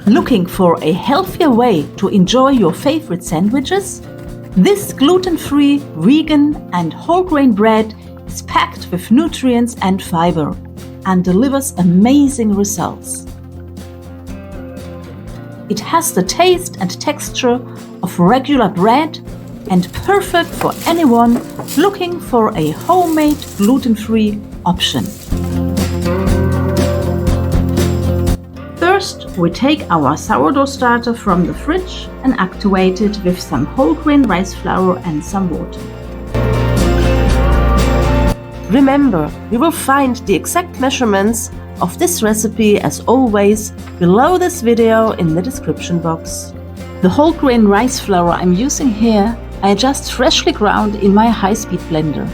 Looking for a healthier way to enjoy your favorite sandwiches? This gluten-free, vegan and whole grain bread is packed with nutrients and fiber and delivers amazing results. It has the taste and texture of regular bread and perfect for anyone looking for a homemade gluten-free option. First, we take our sourdough starter from the fridge and activate it with some whole grain rice flour and some water. Remember, you will find the exact measurements of this recipe as always below this video in the description box. The whole grain rice flour I'm using here, I just freshly ground in my high-speed blender.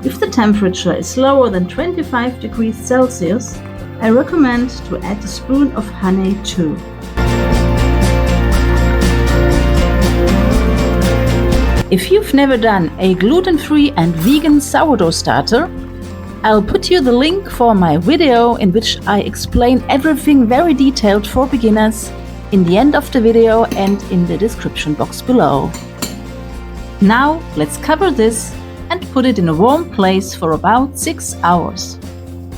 If the temperature is lower than 25 degrees Celsius, I recommend to add a spoon of honey too. If you've never done a gluten-free and vegan sourdough starter, I'll put you the link for my video in which I explain everything very detailed for beginners in the end of the video and in the description box below. Now let's cover this and put it in a warm place for about 6 hours.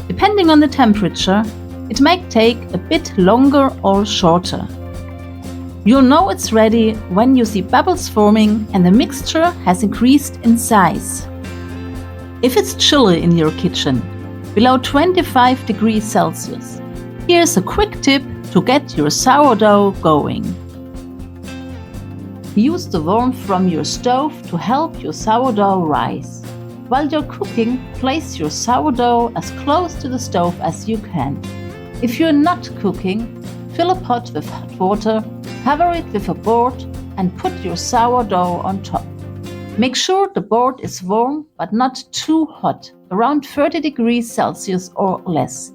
Depending on the temperature, it might take a bit longer or shorter. You'll know it's ready when you see bubbles forming and the mixture has increased in size. If it's chilly in your kitchen, below 25 degrees Celsius, here's a quick tip to get your sourdough going. Use the warmth from your stove to help your sourdough rise. While you're cooking, place your sourdough as close to the stove as you can. If you're not cooking, fill a pot with hot water, cover it with a board and put your sourdough on top. Make sure the board is warm but not too hot, around 30 degrees Celsius or less.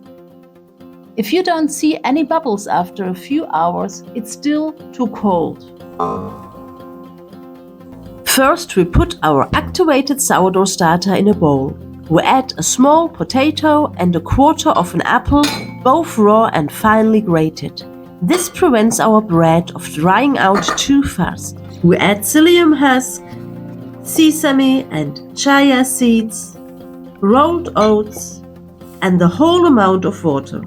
If you don't see any bubbles after a few hours, it's still too cold. First, we put our activated sourdough starter in a bowl. We add a small potato and a quarter of an apple, both raw and finely grated. This prevents our bread of drying out too fast. We add psyllium husk, sesame and chia seeds, rolled oats, and the whole amount of water.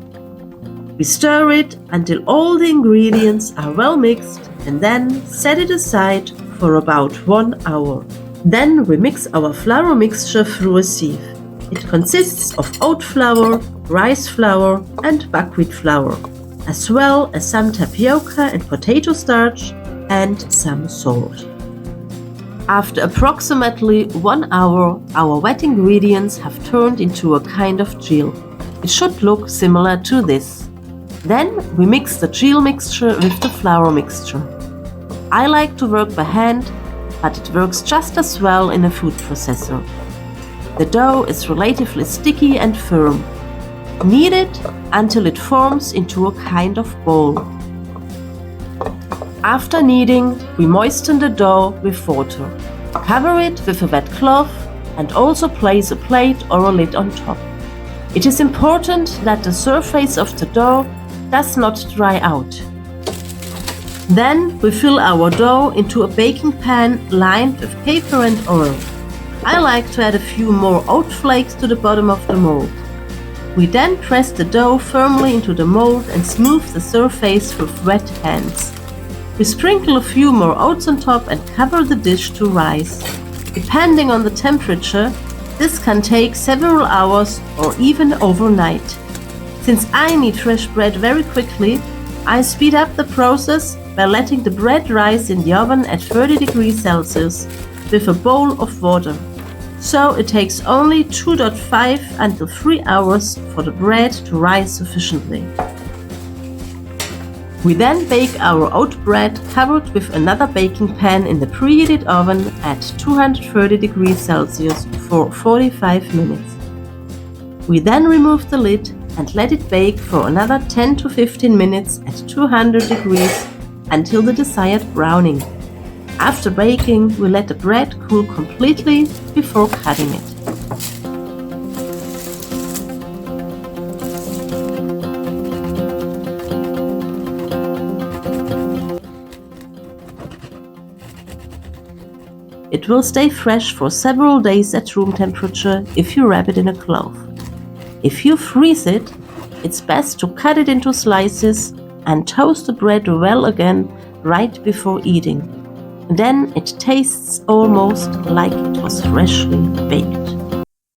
We stir it until all the ingredients are well mixed and then set it aside for about 1 hour. Then we mix our flour mixture through a sieve. It consists of oat flour, rice flour and buckwheat flour, as well as some tapioca and potato starch and some salt. After approximately 1 hour, our wet ingredients have turned into a kind of gel. It should look similar to this. Then we mix the gel mixture with the flour mixture. I like to work by hand, but it works just as well in a food processor. The dough is relatively sticky and firm. Knead it until it forms into a kind of ball. After kneading, we moisten the dough with water. Cover it with a wet cloth and also place a plate or a lid on top. It is important that the surface of the dough does not dry out. Then we fill our dough into a baking pan lined with paper and oil. I like to add a few more oat flakes to the bottom of the mold. We then press the dough firmly into the mold and smooth the surface with wet hands. We sprinkle a few more oats on top and cover the dish to rise. Depending on the temperature, this can take several hours or even overnight. Since I need fresh bread very quickly, I speed up the process by letting the bread rise in the oven at 30 degrees Celsius with a bowl of water. So it takes only 2.5 until 3 hours for the bread to rise sufficiently. We then bake our oat bread covered with another baking pan in the preheated oven at 230 degrees Celsius for 45 minutes. We then remove the lid and let it bake for another 10 to 15 minutes at 200 degrees until the desired browning. After baking, we let the bread cool completely before cutting it. It will stay fresh for several days at room temperature if you wrap it in a cloth. If you freeze it, it's best to cut it into slices and toast the bread well again right before eating. Then it tastes almost like it was freshly baked.